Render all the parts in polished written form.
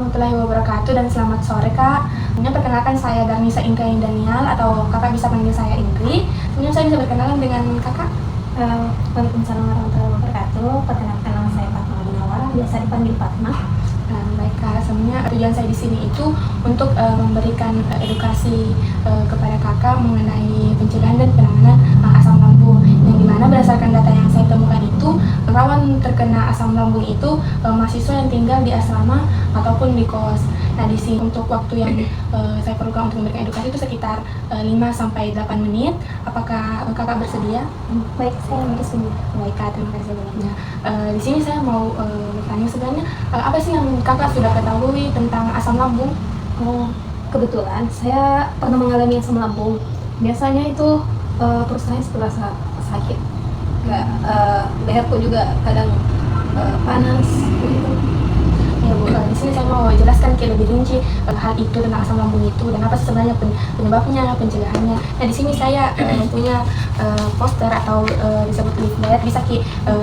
warahmatullahi wabarakatuh dan selamat sore Kak. Perkenalkan saya Darnisa Indra Danial atau Kakak bisa panggil saya Indri. Kemudian saya bisa berkenalan dengan Kakak. Waalaikumsalam warahmatullahi wabarakatuh. Perkenalkan nama saya Fatma Gunawan, biasa dipanggil Fatma. Baik Kak, sebenarnya tujuan saya di sini itu untuk memberikan edukasi kepada Kakak mengenai pencegahan dan penanganan asam lambung. Yang dimana berdasarkan data yang saya temukan itu rawan terkena asam lambung itu mahasiswa yang tinggal di asrama ataupun di kos. Nah di sini untuk waktu yang saya perlukan untuk memberikan edukasi itu sekitar 5-8 menit. Apakah Kakak bersedia? Baik, saya bersedia. Baik Kak, terima kasih banyak. Di sini saya mau bertanya sebenarnya apa sih yang Kakak sudah ketahui tentang asam lambung? Kebetulan saya pernah mengalami asam lambung. Biasanya itu perut saya setelah sakit, leherku juga kadang panas gitu. Ya Bu, di sini saya mau jelaskan lebih rinci hal itu tentang asam lambung itu dan apa sebenarnya penyebabnya, pencegahannya. Nah di sini saya punya poster atau disebut leaflet, bisa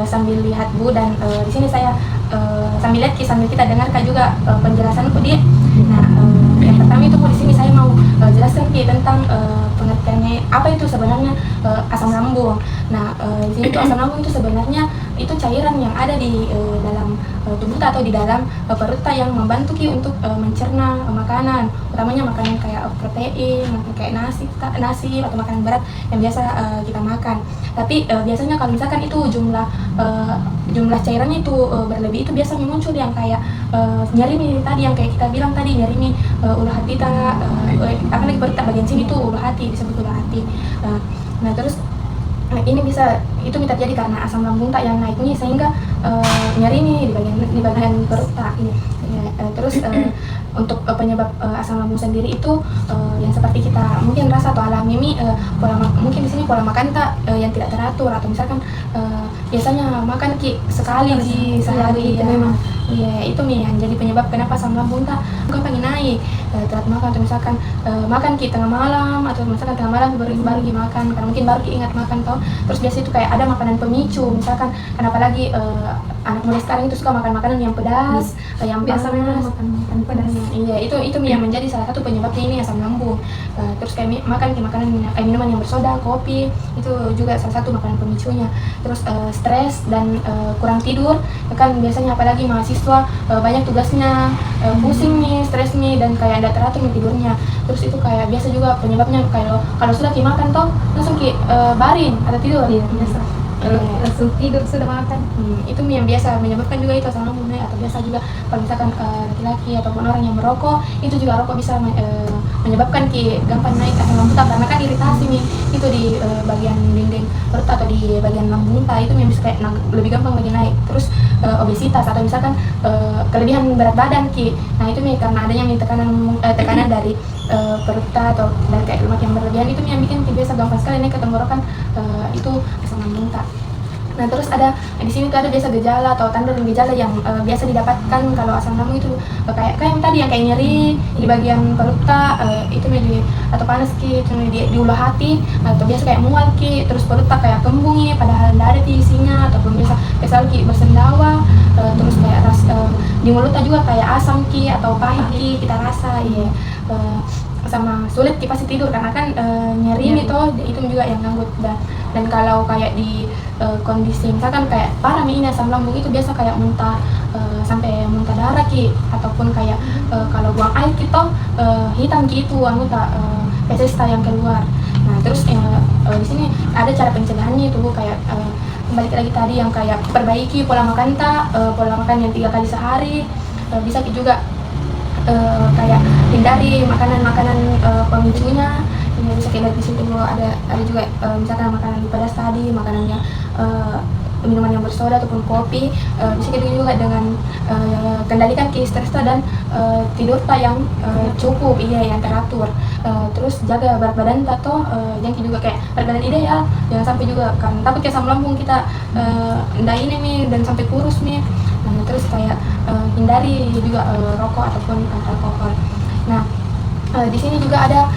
sambil lihat Bu, dan di sini saya sambil lihat sambil kita dengarkan juga penjelasan Bu di. Nah yang pertama itu Bu, di sini saya mau jelaskan tentang pengertiannya apa itu sebenarnya asam lambung. Nah di sini itu asam lambung itu sebenarnya itu cairan yang ada di dalam tubuh atau di dalam perut yang membantu untuk mencerna makanan, utamanya makanan kayak protein, kayak nasi atau makanan berat yang biasa kita makan. Tapi biasanya kalau misalkan itu jumlah cairannya itu berlebih, itu biasa muncul yang kayak nyeri nih tadi, yang kayak kita bilang tadi, nyeri nih ulu hati apalagi perut bagian sini tuh ulu hati, disebut ulu hati. Nah terus ini bisa itu terjadi karena asam lambung yang naiknya sehingga nyeri nih di bagian perut ini. Terus untuk penyebab asam lambung sendiri itu yang seperti kita mungkin rasa atau alami mungkin di sini pola makan yang tidak teratur, atau misalkan biasanya makan sekali di sehari ya. Memang iya, itu yang jadi penyebab kenapa asam lambung bukan pengen naik, telat makan, atau misalkan makan tengah malam, atau misalkan tengah malam baru makan karena mungkin baru ingat makan terus biasa itu kayak ada makanan pemicu, misalkan kenapa lagi anak muda sekarang itu suka makan makanan yang pedas, yang biasa memang makan pedas. Iya, itu yang menjadi salah satu penyebabnya ini asam lambung. Terus kayak makan minuman yang bersoda, kopi, itu juga salah satu makanan pemicunya. Terus stres dan kurang tidur, kan biasanya apalagi mahasiswa banyak tugasnya, pusing nih, stres nih, dan kayak ada teratur nih tidurnya. Terus itu kayak biasa juga penyebabnya kalau sudah makan langsung baring atau tidur. Iya, biasa. Langsung tidur sudah makan. Itu yang biasa menyebabkan juga itu asam lambung. Atau biasa juga kalau misalkan laki-laki ataupun orang yang merokok, itu juga rokok bisa menyebabkan gampang naik asam lambung karena kan iritasi nih itu di bagian dinding perut atau di bagian lambung itu yang bisa kayak lebih gampang lagi naik. Terus obesitas atau misalkan kelebihan berat badan nah itu karena adanya tekanan dari perut atau dari kayak lemak yang berlebihan, itu yang bikin biasa gampang sekali naik ke tenggorokan, itu asam lambung. Nah terus di sini tuh ada biasa gejala atau tanda dan gejala yang biasa didapatkan kalau asam lambung itu kayak yang tadi, yang kayak nyeri di bagian perut itu atau panas di ulu hati, atau biasa kayak mual terus perut kayak kembung padahal tidak ada di isinya, ataupun biasa lagi bersendawa, terus kayak di mulut juga kayak asam atau pahit kita rasa sama sulit pasti tidur karena kan nyeri itu juga yang ganggu. Dan kalau kayak di kondisi misalkan kayak parah ini asam lambung itu biasa kayak muntah sampai muntah darah ataupun kayak kalau buang air hitam itu anggota feses yang keluar. Nah terus di sini ada cara pencegahannya itu kayak kembali lagi tadi yang kayak perbaiki pola makan pola makan yang 3 kali sehari, bisa juga kayak hindari makanan pemicunya. Ini bisa kita di situ ada juga misalkan makanan pedas tadi, makanan yang minuman yang bersoda ataupun kopi. Bisa kita juga dengan kendalikan stres dan tidur yang cukup, yang teratur. Terus jaga berat badan jangan juga kayak berat badan ideal, jangan sampai juga kan takut asam lambung kita dan sampai kurus nih. Terus kayak hindari juga rokok ataupun alkohol. Nah di sini juga ada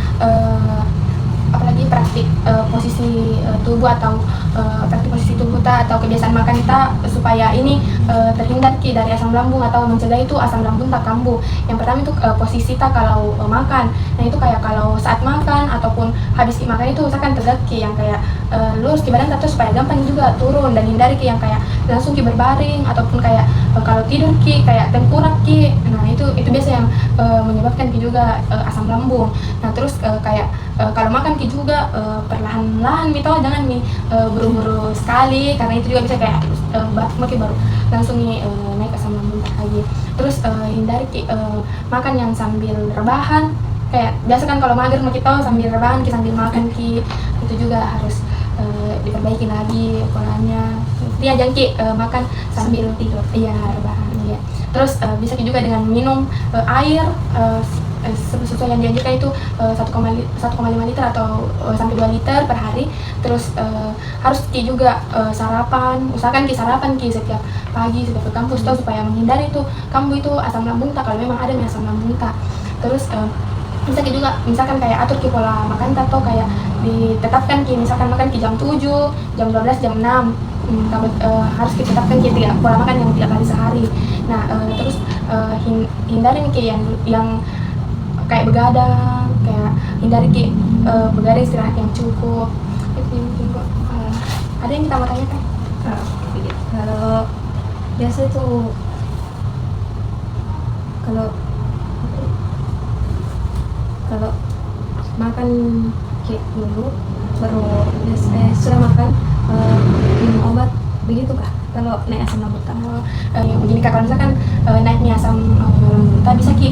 apalagi praktik posisi tubuh atau posisi tubuh kita atau kebiasaan makan kita supaya ini terhindar ki dari asam lambung atau mencegah itu asam lambung tak kambuh. Yang pertama itu posisi kita kalau makan. Nah itu kayak kalau saat makan ataupun habis makan itu usahakan tegak ki yang kayak lurus ki badan atau supaya gampang juga turun, dan hindari ki yang kayak langsung ki berbaring ataupun kayak kalau tidur ki kayak tengkurap ki. Nah itu biasa yang menyebabkan ki juga asam lambung. Nah terus kayak kalau makan ki juga perlahan-lahan gitu, jangan nih buru-buru sekali karena itu juga bisa kayak mungkin baru langsung nih naik asam lambung lagi. Terus hindari ki makan yang sambil rebahan. Kayak biasa kan kalau mager mah kita sambil rebahan ki sambil makan ki, itu juga harus diperbaiki lagi polanya. Dia jangan ki makan sambil tidur, iya rebahan ya. Terus bisa ki juga dengan minum air sesuai yang dianjurkan itu 1,5 liter atau sampai 2 liter per hari. Terus harus ki juga sarapan, usahakan ki sarapan ki setiap pagi setiap ke kampus tuh supaya menghindari itu kambuh itu asam lambung tak kalau memang ada asam lambung tak. Terus bisa ki juga misalkan kayak atur ki pola makan atau kayak ditetapkan ki misalkan makan ki jam 7, jam 12, jam 6. Harus kita tetapkan ki pola makan yang 3 kali sehari. Nah terus hindari ki yang kayak begadang, kayak hindari ki begadang, istirahat yang cukup. Itu yang mungkin kok. Ada yang kita mau tanyakan? Kalau biasa itu kalau makan kayak dulu baru sudah makan minum obat begitu kah? Kalau naik asam lambung begini kak, kalau misalkan naiknya asam lambung kita bisa ki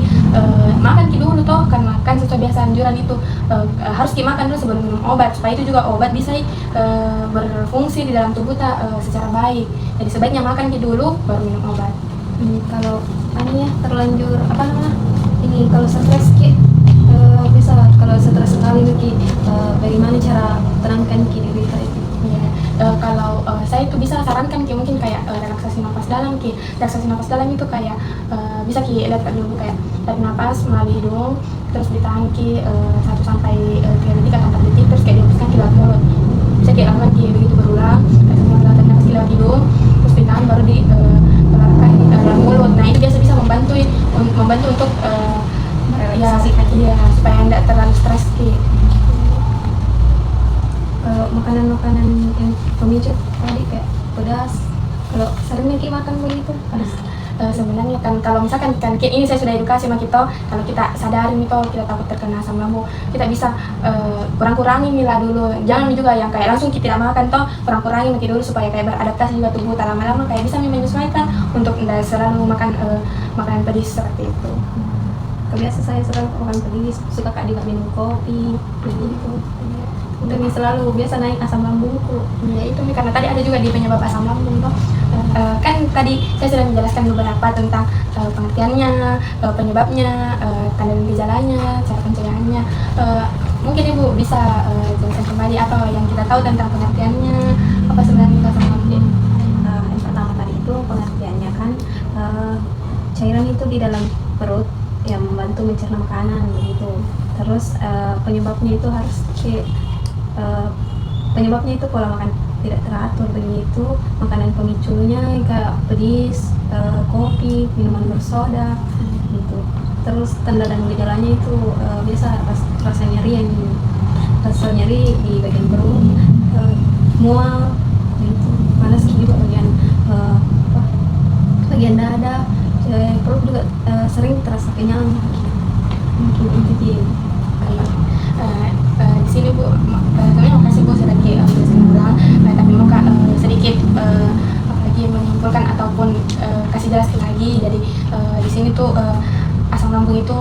makan ki dulu toh, karena kan sesuai biasa anjuran itu harus ki makan dulu sebelum minum obat supaya itu juga obat bisa berfungsi di dalam tubuh kita secara baik. Jadi sebaiknya makan ki dulu baru minum obat. Kalau terlanjur ini kalau stres ki bisa kalau stres sekali ki bagaimana cara tenangkan ki diri kita itu? Kalau saya itu bisa sarankan ki mungkin kayak relaksasi nafas dalam ki. Relaksasi nafas dalam itu kayak bisa ki lihat dulu kayak tarik nafas melalui hidung, terus ditahan ki 1 sampai 3 detik atau 4 detik, terus kayak dihembuskan ki lewat mulut. Bisa ki lakukan ki begitu berulang. Tarik nafas ki lewat hidung, terus ditahan baru dikeluarkan lewat mulut. Nah itu biasa bisa membantu untuk supaya tidak terlalu stres ki. Makanan-makanan yang pemicu tadi kayak pedas, kalau seringnya kita makan begitu pedas. Sebenarnya kan kalau misalkan ini saya sudah edukasi sama kita, kalau kita sadarin itu kita takut terkena asam lambung, kita bisa kurang-kurangi mila dulu. Jangan juga yang kayak langsung kita tidak makan toh, kurang-kurangi mati dulu supaya kayak beradaptasi juga tubuh lama-lama kayak bisa menyesuaikan untuk tidak selalu makan makanan pedis seperti itu. Kebiasa saya selalu makan pedis, suka kak juga minum kopi begitu. Udah selalu biasa naik asam lambungku. Ya itu karena tadi ada juga di penyebab asam lambung toh. Kan tadi saya sudah menjelaskan beberapa tentang pengertiannya, penyebabnya, tanda dan gejalanya, cara pencegahannya. Mungkin Ibu bisa jelaskan kembali apa yang kita tahu tentang pengertiannya, apa sebenarnya asam lambung? Yang pertama tadi itu pengertiannya kan cairan itu di dalam perut yang membantu mencerna makanan begitu. Terus penyebabnya itu penyebabnya itu pola makan tidak teratur begitu, makanan pemicunya kayak pedis, kopi, minuman bersoda gitu. Terus tanda dan gejalanya itu biasa rasa nyeri di bagian perut, mual gitu, panas juga bagian dada, perut juga sering terasa kenyang. Mungkin itu di sini Bu, kami makasih Bu sudah menjelaskan ulang. Tapi mau sedikit apalagi menyimpulkan ataupun kasih jelaskan lagi. Jadi di sini tuh asam lambung itu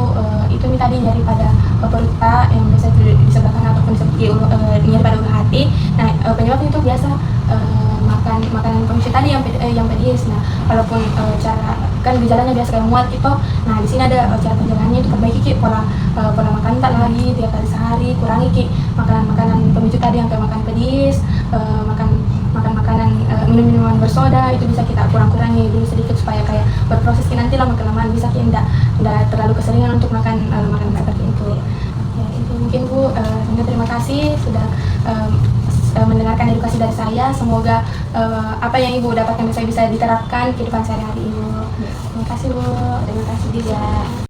tadi daripada perut kita yang biasa di sebelah kanan ataupun seperti nyeri pada ulu hati. Nah penyebabnya itu biasa makan makanan pemicu tadi yang pedis. Nah walaupun cara kan gejalanya biasa kayak mual gitu. Nah di sini ada cara penjelasannya itu perbaiki ki pola makan tak lagi 3 kali sehari, kurangi ki makanan pemicu tadi yang kayak makan pedis, makan makanan minuman bersoda itu bisa kita kurangi dulu sedikit supaya kayak berproses nanti lama-kelamaan bisa ki tidak terlalu keseringan untuk makan makanan seperti itu. Ya itu mungkin Bu. Terima kasih sudah dari saya. Semoga apa yang Ibu dapatkan dari saya bisa diterapkan kehidupan sehari-hari Ibu. Terima kasih Bu. Terima kasih juga.